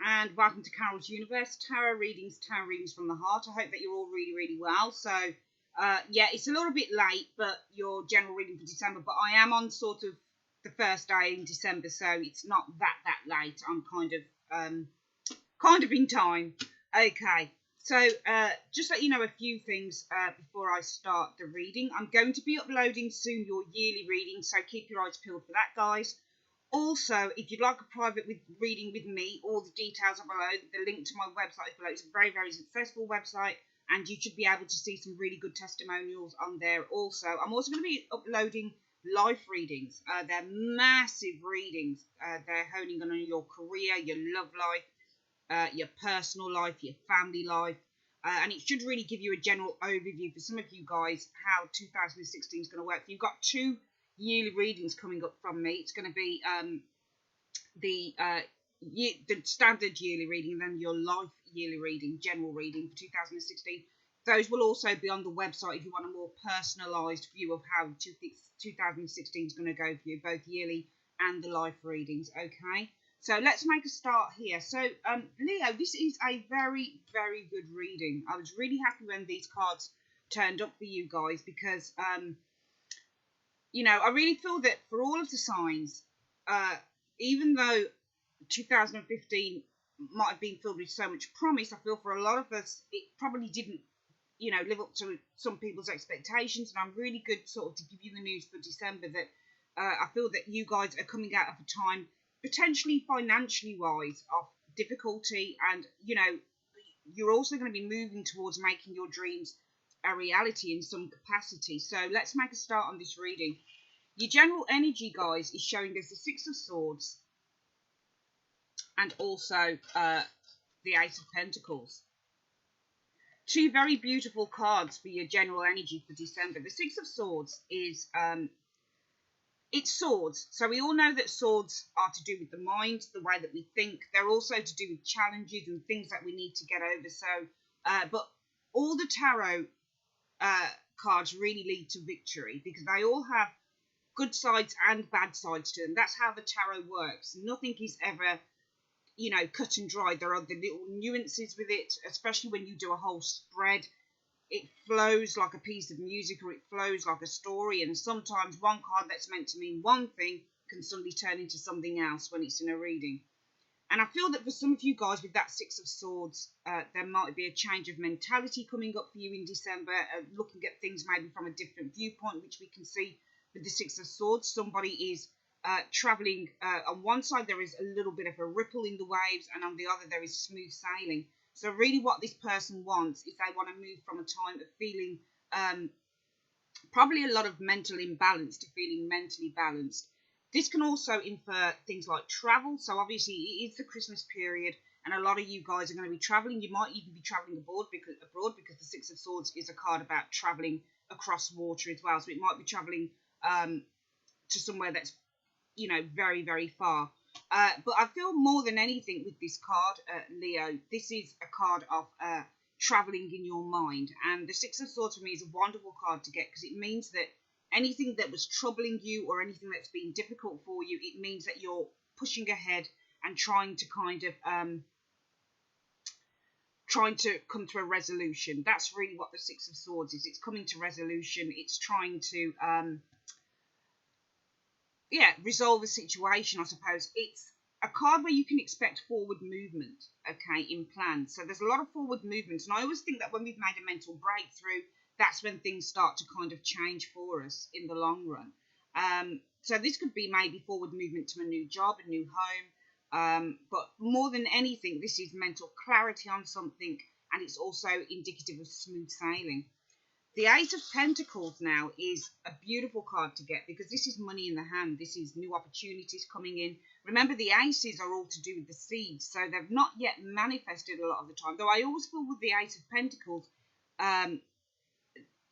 and welcome to Carol's Universe, tarot readings from the heart. I hope that you're all really well. So, yeah, it's a little bit late, but your general reading for December, but I am on sort of the first day in December, so it's not that late. I'm kind of in time. Okay, so just let you know a few things before I start the reading. I'm going to be uploading soon your yearly reading, so keep your eyes peeled for that, guys. Also, if you'd like a private reading with me, all the details are below. The link to my website is below. It's a very successful website, and you should be able to see some really good testimonials on there also. I'm also going to be uploading life readings. They're massive readings. They're honing on your career, your love life, your personal life, your family life. And it should really give you a general overview for some of you guys how 2016 is going to work. You've got 2 yearly readings coming up from me. It's going to be the standard yearly reading and then your life yearly reading, general reading for 2016. Those will also be on the website if you want a more personalised view of how 2016 is going to go for you, both yearly and the life readings. Okay, so let's make a start here. So Leo, this is a very good reading. I was really happy when these cards turned up for you guys because you know, I really feel that for all of the signs, even though 2015 might have been filled with so much promise, I feel for a lot of us, it probably didn't, you know, live up to some people's expectations. And I'm really good sort of to give you the news for December that I feel that you guys are coming out of a time, potentially financially wise, of difficulty. And, you know, you're also going to be moving towards making your dreams a reality in some capacity. So let's make a start on this reading. Your general energy, guys, is showing us the 6 of Swords and also the Ace of Pentacles. 2 very beautiful cards for your general energy for December. The 6 of Swords is it's swords. So we all know that swords are to do with the mind, the way that we think. They're also to do with challenges and things that we need to get over. So, but all the tarot cards really lead to victory because they all have good sides and bad sides to them. That's how the tarot works. Nothing is ever, you know, cut and dry. There are the little nuances with it, especially when you do a whole spread. It flows like a piece of music or it flows like a story, and sometimes one card that's meant to mean one thing can suddenly turn into something else when it's in a reading. And I feel that for some of you guys with that 6 of Swords, there might be a change of mentality coming up for you in December, looking at things maybe from a different viewpoint, which we can see with the 6 of Swords. Somebody is travelling. On one side, there is a little bit of a ripple in the waves, and on the other, there is smooth sailing. So really what this person wants is they want to move from a time of feeling probably a lot of mental imbalance to feeling mentally balanced. This can also infer things like travel. So obviously it is the Christmas period and a lot of you guys are going to be travelling. You might even be travelling abroad because the 6 of Swords is a card about travelling across water as well. So it might be travelling to somewhere that's, you know, very far. But I feel more than anything with this card, Leo, this is a card of travelling in your mind. And the 6 of Swords for me is a wonderful card to get because it means that anything that was troubling you or anything that's been difficult for you, it means that you're pushing ahead and trying to kind of trying to come to a resolution. That's really what the 6 of Swords is. It's coming to resolution. It's trying to resolve a situation, I suppose. It's a card where you can expect forward movement, okay, in plans. So there's a lot of forward movements. And I always think that when we've made a mental breakthrough, that's when things start to kind of change for us in the long run. So this could be maybe forward movement to a new job, a new home. But more than anything, this is mental clarity on something, and it's also indicative of smooth sailing. The Ace of Pentacles now is a beautiful card to get because this is money in the hand. This is new opportunities coming in. Remember, the aces are all to do with the seeds, so they've not yet manifested a lot of the time. Though I always feel with the Ace of Pentacles,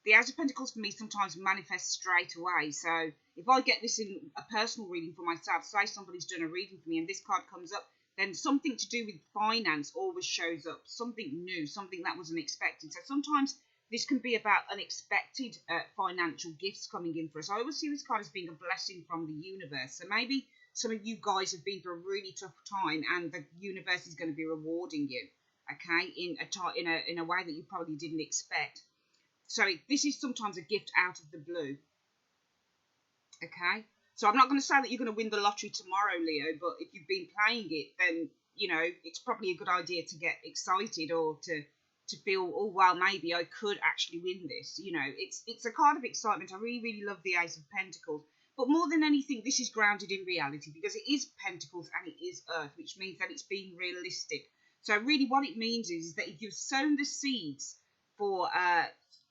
the Ace of Pentacles for me sometimes manifests straight away. So if I get this in a personal reading for myself, say somebody's done a reading for me and this card comes up, then something to do with finance always shows up. Something new, something that wasn't expected. So sometimes this can be about unexpected financial gifts coming in for us. I always see this card as being a blessing from the universe. So maybe some of you guys have been through a really tough time, and the universe is going to be rewarding you, okay, in a way that you probably didn't expect. So this is sometimes a gift out of the blue, okay? So I'm not going to say that you're going to win the lottery tomorrow, Leo, but if you've been playing it, then, you know, it's probably a good idea to get excited or to feel, oh, well, maybe I could actually win this. You know, it's a card of excitement. I really, really love the Ace of Pentacles. But more than anything, this is grounded in reality because it is Pentacles and it is Earth, which means that it's being realistic. So really what it means is that if you've sown the seeds for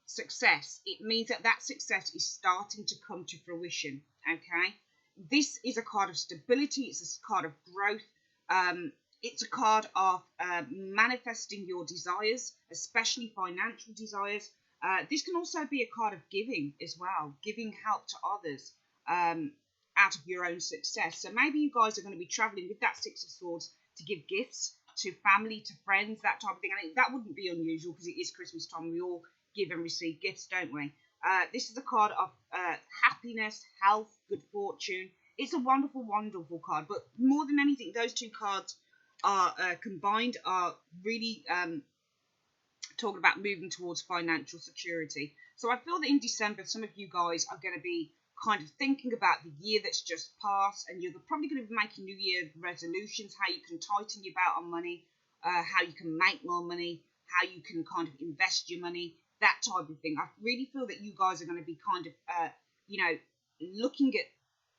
success, it means that that success is starting to come to fruition, okay? This is a card of stability. It's a card of growth. It's a card of manifesting your desires, especially financial desires. This can also be a card of giving as well, giving help to others out of your own success. So maybe you guys are going to be traveling with that Six of Swords to give gifts to family, to friends, that type of thing. I mean, that wouldn't be unusual because it is Christmas time. We all give and receive gifts, don't we? This is a card of happiness, health, good fortune. It's a wonderful, wonderful card. But more than anything, those two cards are combined are really talking about moving towards financial security. So I feel that in December, some of you guys are going to be kind of thinking about the year that's just passed, and you're probably going to be making New Year resolutions, how you can tighten your belt on money, how you can make more money, how you can kind of invest your money, that type of thing. I really feel that you guys are going to be kind of, you know, looking at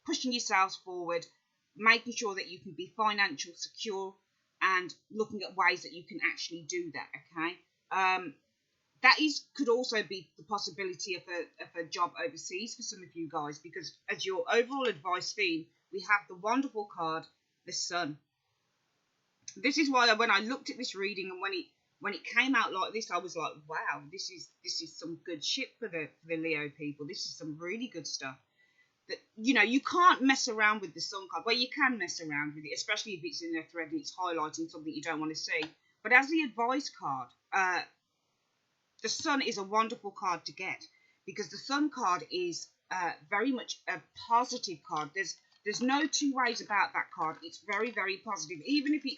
pushing yourselves forward, making sure that you can be financially secure, and looking at ways that you can actually do that, okay? That could also be the possibility of a job overseas for some of you guys, because as your overall advice theme, we have the wonderful card, the Sun. This is why when I looked at this reading and when it came out like this, I was like, wow, this is some good shit for the Leo people. This is some really good stuff. That, you know, you can't mess around with the Sun card. Well, you can mess around with it, especially if it's in a thread and it's highlighting something you don't want to see. But as the advice card, the Sun is a wonderful card to get, because the Sun card is very much a positive card. There's no two ways about that card. It's very, very positive. Even if it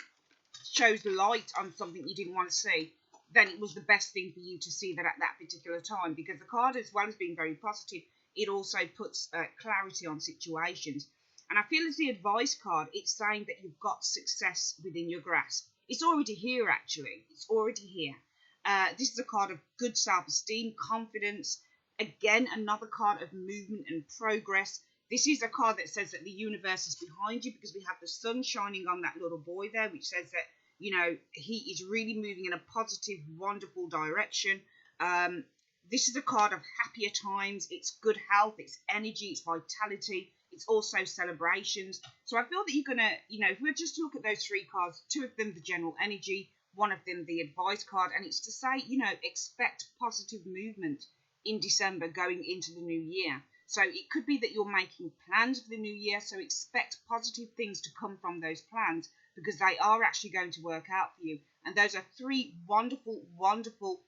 shows light on something you didn't want to see, then it was the best thing for you to see that at that particular time, because the card, as well as being very positive, it also puts clarity on situations. And I feel as the advice card, it's saying that you've got success within your grasp. It's already here, actually. It's already here. This is a card of good self-esteem, confidence. Again, another card of movement and progress. This is a card that says that the universe is behind you, because we have the sun shining on that little boy there, which says that, you know, he is really moving in a positive, wonderful direction. This is a card of happier times. It's good health, it's energy, it's vitality. It's also celebrations. So I feel that you're going to, you know, if we just look at those three cards, two of them the general energy, one of them the advice card, and it's to say, you know, expect positive movement in December going into the new year. So it could be that you're making plans for the new year, so expect positive things to come from those plans, because they are actually going to work out for you. And those are three wonderful, wonderful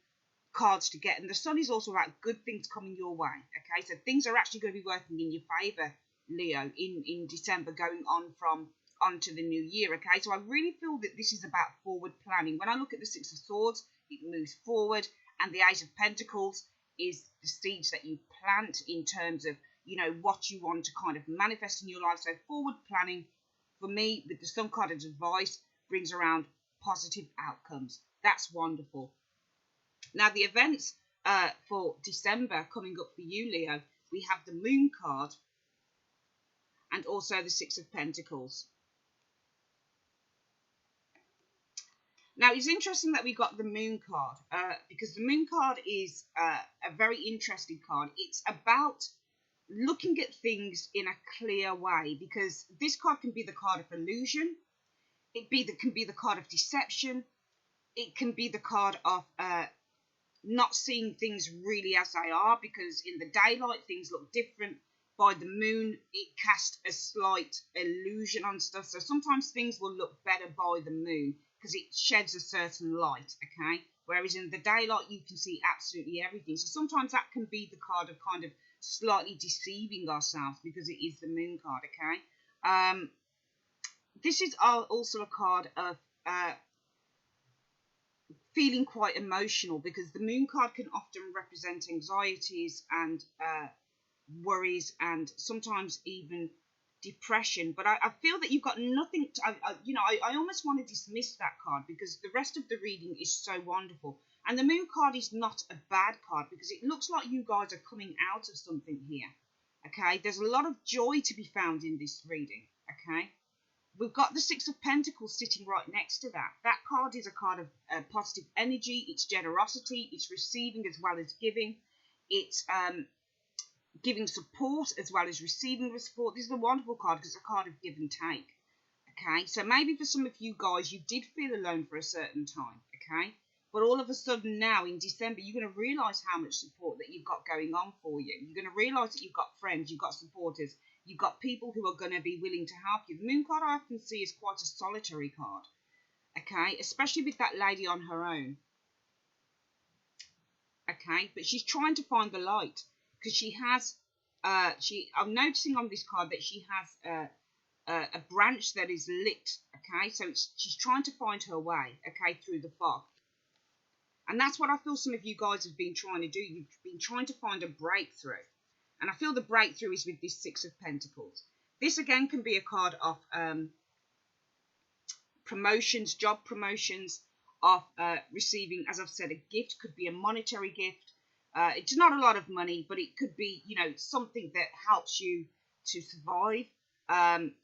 cards to get. And the Sun is also about good things coming your way, okay? So things are actually going to be working in your favour, Leo, in December, going on to the new year, okay? So I really feel that this is about forward planning. When I look at the Six of Swords, it moves forward, and the Ace of Pentacles is the seeds that you plant in terms of, you know, what you want to kind of manifest in your life. So forward planning, for me, with the Sun card as advice, brings around positive outcomes. That's wonderful. Now, the events for December coming up for you, Leo, we have the Moon card and also the Six of Pentacles. Now, it's interesting that we got the Moon card, because the Moon card is a very interesting card. It's about looking at things in a clear way, because this card can be the card of illusion. It can be the card of deception. It can be the card of not seeing things really as they are, because in the daylight things look different. By the moon, it casts a slight illusion on stuff. So sometimes things will look better by the moon, because it sheds a certain light, okay? Whereas in the daylight, you can see absolutely everything. So sometimes that can be the card of kind of slightly deceiving ourselves, because it is the Moon card, okay? this is also a card of feeling quite emotional, because the moon card can often represent anxieties and worries and sometimes even depression. But I feel that you've got nothing to, I almost want to dismiss that card, because the rest of the reading is so wonderful. And the moon card is not a bad card, because it looks like you guys are coming out of something here. Okay, there's a lot of joy to be found in this reading. Okay, we've got the Six of Pentacles sitting right next to that. That card is a card of positive energy. It's generosity. It's receiving as well as giving. It's giving support as well as receiving the support. This is a wonderful card because it's a card of give and take. Okay, so maybe for some of you guys, you did feel alone for a certain time. Okay, but all of a sudden now in December, you're going to realise how much support that you've got going on for you. You're going to realise that you've got friends, you've got supporters, you've got people who are going to be willing to help you. The moon card I often see is quite a solitary card. Okay, especially with that lady on her own. Okay, but she's trying to find the light, because she has, I'm noticing on this card that she has a branch that is lit. Okay, so she's trying to find her way, okay, through the fog. And that's what I feel some of you guys have been trying to do. You've been trying to find a breakthrough. And I feel the breakthrough is with this Six of Pentacles. This again can be a card of promotions, job promotions, of receiving, as I've said, a gift. Could be a monetary gift. It's not a lot of money, but it could be, something that helps you to survive.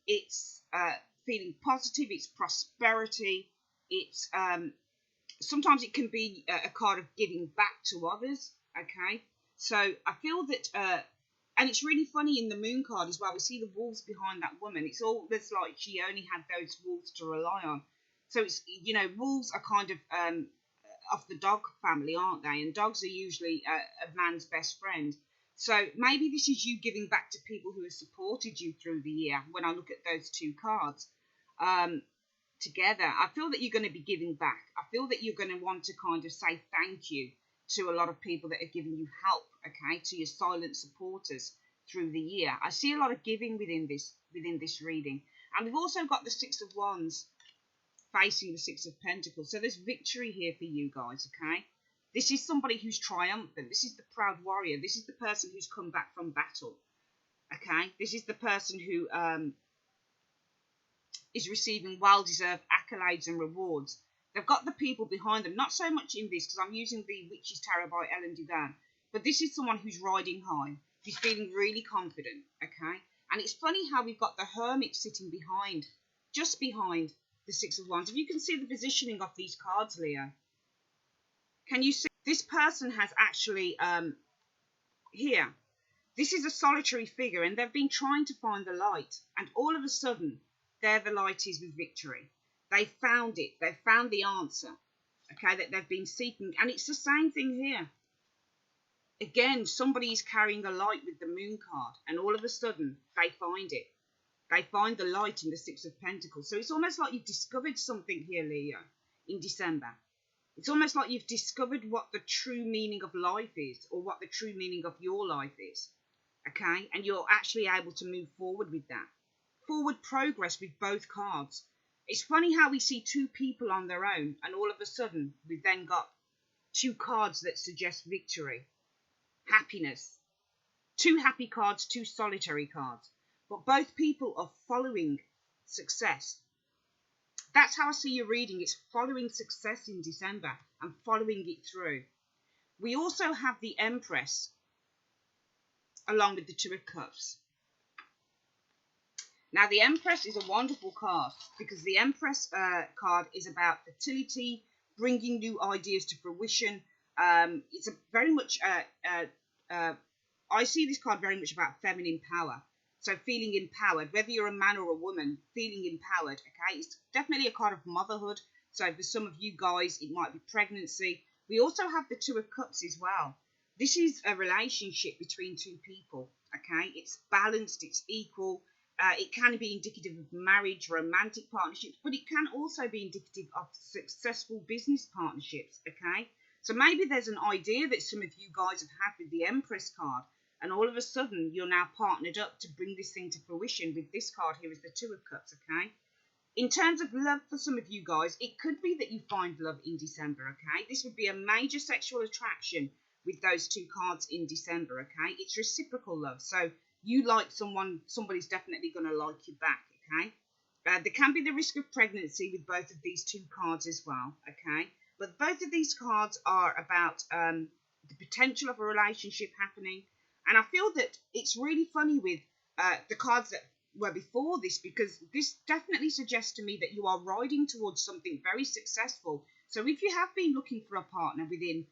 It's feeling positive. It's prosperity. It's sometimes it can be a card of giving back to others. Okay, so I feel that, and it's really funny in the moon card as well. We see the wolves behind that woman. It's almost like she only had those wolves to rely on. So it's, wolves are kind of the dog family, aren't they? And dogs are usually a man's best friend. So maybe this is you giving back to people who have supported you through the year. When I look at those two cards together, I feel that you're going to be giving back. I feel that you're going to want to kind of say thank you to a lot of people that are giving you help, okay, to your silent supporters through the year. I see a lot of giving within this reading. And we've also got the Six of Wands facing the Six of Pentacles. So there's victory here for you guys, okay? This is somebody who's triumphant. This is the proud warrior. This is the person who's come back from battle, okay? This is the person who is receiving well-deserved accolades and rewards. They've got the people behind them. Not so much in this, because I'm using the Witch's Tarot by Ellen Dugan. But this is someone who's riding high. Who's feeling really confident, okay? And it's funny how we've got the Hermit sitting behind, just behind the Six of Wands. If you can see the positioning of these cards, Leo, can you see this person has actually here, this is a solitary figure, and they've been trying to find the light, and all of a sudden there the light is with victory. They found it. They found the answer, okay, that they've been seeking. And it's the same thing here. Again, somebody is carrying a light with the moon card, and all of a sudden they find it. They find the light in the Six of Pentacles. So it's almost like you've discovered something here, Leo, in December. It's almost like you've discovered what the true meaning of life is, or what the true meaning of your life is, okay? And you're actually able to move forward with that. Forward progress with both cards. It's funny how we see two people on their own, and all of a sudden we've then got two cards that suggest victory, happiness. Two happy cards, two solitary cards. But both people are following success. That's how I see your reading. It's following success in December and following it through. We also have the Empress along with the Two of Cups. Now, the Empress is a wonderful card because the Empress card is about fertility, bringing new ideas to fruition. It's a very much, I see this card very much about feminine power. So feeling empowered, whether you're a man or a woman, feeling empowered, okay? It's definitely a card of motherhood. So for some of you guys, it might be pregnancy. We also have the Two of Cups as well. This is a relationship between two people, okay? It's balanced, it's equal. It can be indicative of marriage, romantic partnerships, but it can also be indicative of successful business partnerships, okay? So maybe there's an idea that some of you guys have had with the Empress card, and all of a sudden you're now partnered up to bring this thing to fruition with this card here is the Two of Cups, okay? In terms of love for some of you guys, it could be that you find love in December, okay? This would be a major sexual attraction with those two cards in December, okay? It's reciprocal love. So you like someone, somebody's definitely going to like you back, okay? There can be the risk of pregnancy with both of these two cards as well, okay? But both of these cards are about the potential of a relationship happening. And I feel that it's really funny with the cards that were before this, because this definitely suggests to me that you are riding towards something very successful. So if you have been looking for a partner within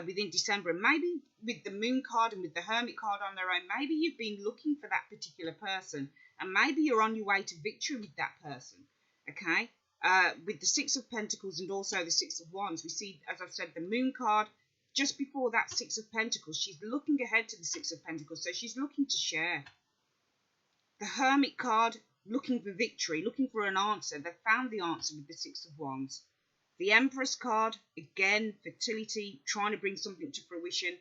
within December, and maybe with the Moon card and with the Hermit card on their own, maybe you've been looking for that particular person, and maybe you're on your way to victory with that person, okay? With the Six of Pentacles and also the Six of Wands, we see, as I've said, the Moon card. Just before that Six of Pentacles, she's looking ahead to the Six of Pentacles, so she's looking to share. The Hermit card, looking for victory, looking for an answer. They've found the answer with the Six of Wands. The Empress card, again, fertility, trying to bring something to fruition.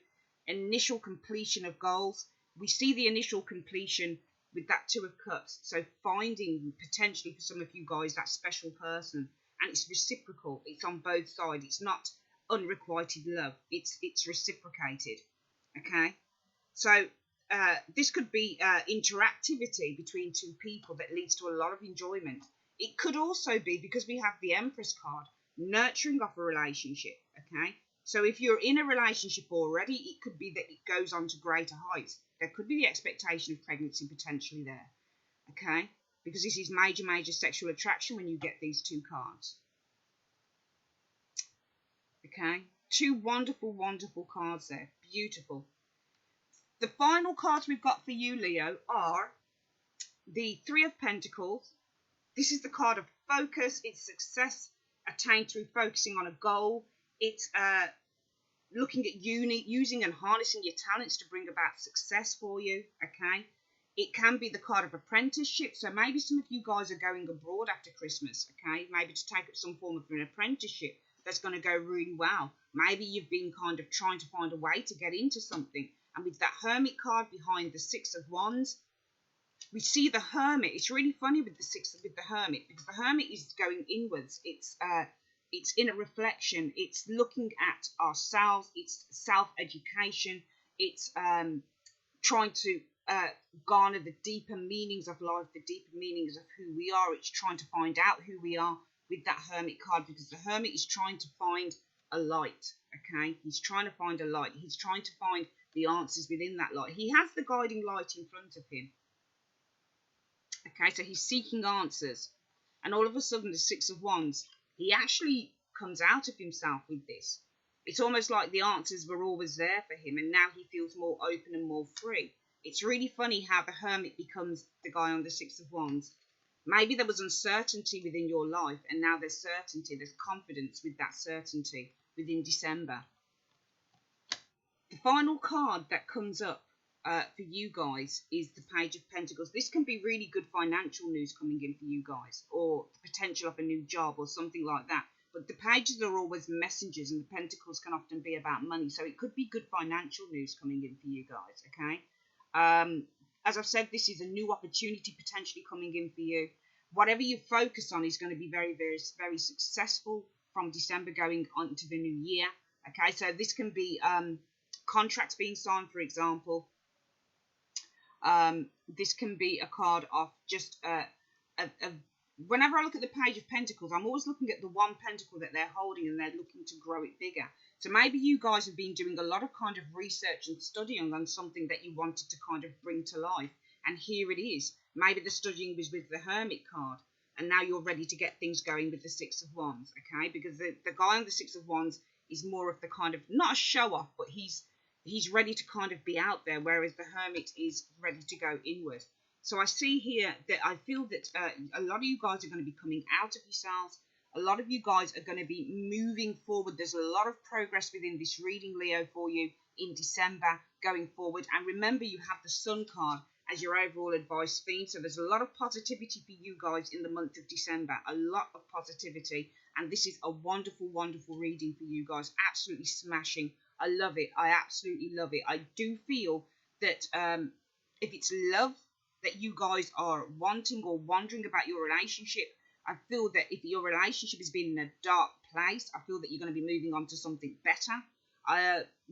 Initial completion of goals. We see the initial completion with that Two of Cups. So finding, potentially for some of you guys, that special person. And it's reciprocal. It's on both sides. It's not unrequited love. It's reciprocated. Okay? So this could be interactivity between two people that leads to a lot of enjoyment. It could also be, because we have the Empress card, nurturing of a relationship, okay? So if you're in a relationship already, it could be that it goes on to greater heights. There could be the expectation of pregnancy potentially there, okay? Because this is major, major sexual attraction when you get these two cards. Okay? Two wonderful, wonderful cards there. Beautiful. The final cards we've got for you, Leo, are the Three of Pentacles. This is the card of focus. It's success attained through focusing on a goal. It's looking at using and harnessing your talents to bring about success for you, okay? It can be the card of apprenticeship. So maybe some of you guys are going abroad after Christmas, okay? Maybe to take up some form of an apprenticeship that's going to go really well. Maybe you've been kind of trying to find a way to get into something. And with that Hermit card behind the Six of Wands, we see the Hermit. It's really funny with the Hermit, because the Hermit is going inwards. It's inner reflection. It's looking at ourselves. It's self-education. It's trying to garner the deeper meanings of life, the deeper meanings of who we are. It's trying to find out who we are with that Hermit card, because the Hermit is trying to find a light, okay? He's trying to find a light. He's trying to find the answers within that light. He has the guiding light in front of him. Okay, so he's seeking answers. And all of a sudden, the Six of Wands, he actually comes out of himself with this. It's almost like the answers were always there for him, and now he feels more open and more free. It's really funny how the Hermit becomes the guy on the Six of Wands. Maybe there was uncertainty within your life, and now there's certainty, there's confidence with that certainty within December. The final card that comes up for you guys is the Page of Pentacles. This can be really good financial news coming in for you guys, or the potential of a new job or something like that. But the pages are always messengers, and the pentacles can often be about money. So it could be good financial news coming in for you guys, okay? As I've said, this is a new opportunity potentially coming in for you. Whatever you focus on is going to be very, very, very successful from December going on to the new year, okay? So this can be contracts being signed, for example. This can be a card of just whenever I look at the Page of Pentacles, I'm always looking at the one pentacle that they're holding, and they're looking to grow it bigger. So maybe you guys have been doing a lot of kind of research and studying on something that you wanted to kind of bring to life, and here it is. Maybe the studying was with the Hermit card, and now you're ready to get things going with the Six of Wands, okay? Because the guy on the Six of Wands is more of the kind of, not a show-off, but he's ready to kind of be out there, whereas the Hermit is ready to go inward. So I see here that I feel that a lot of you guys are going to be coming out of yourselves. A lot of you guys are going to be moving forward. There's a lot of progress within this reading, Leo, for you in December going forward. And remember, you have the Sun card as your overall advice theme. So there's a lot of positivity for you guys in the month of December. A lot of positivity. And this is a wonderful, wonderful reading for you guys. Absolutely smashing. I love it. I absolutely love it. I do feel that if it's love, that you guys are wanting or wondering about your relationship. I feel that if your relationship has been in a dark place, I feel that you're going to be moving on to something better.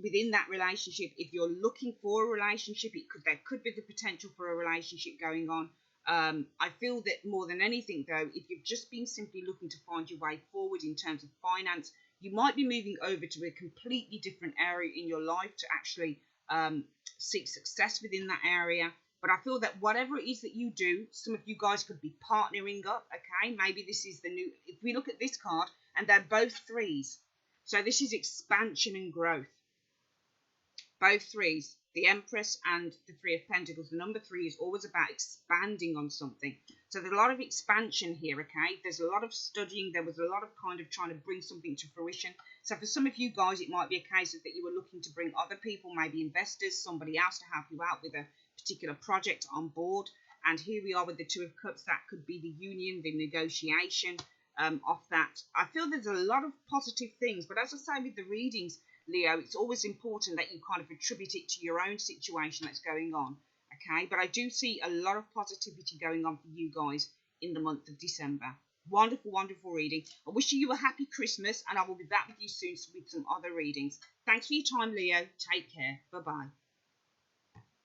Within that relationship, if you're looking for a relationship, there could be the potential for a relationship going on. I feel that more than anything, though, if you've just been simply looking to find your way forward in terms of finance, you might be moving over to a completely different area in your life to actually seek success within that area. But I feel that whatever it is that you do, some of you guys could be partnering up, okay? Maybe this is the new, if we look at this card, and they're both threes. So this is expansion and growth. Both threes, the Empress and the Three of Pentacles. The number 3 is always about expanding on something. So there's a lot of expansion here, okay? There's a lot of studying. There was a lot of kind of trying to bring something to fruition. So for some of you guys, it might be a case of that you were looking to bring other people, maybe investors, somebody else to help you out with a particular project on board. And here we are with the Two of Cups. That could be the union, the negotiation of that. I feel there's a lot of positive things. But as I say with the readings, Leo, it's always important that you kind of attribute it to your own situation that's going on, okay? But I do see a lot of positivity going on for you guys in the month of December. Wonderful, wonderful reading. I wish you a happy Christmas, and I will be back with you soon with some other readings. Thanks for your time, Leo. Take care. Bye-bye.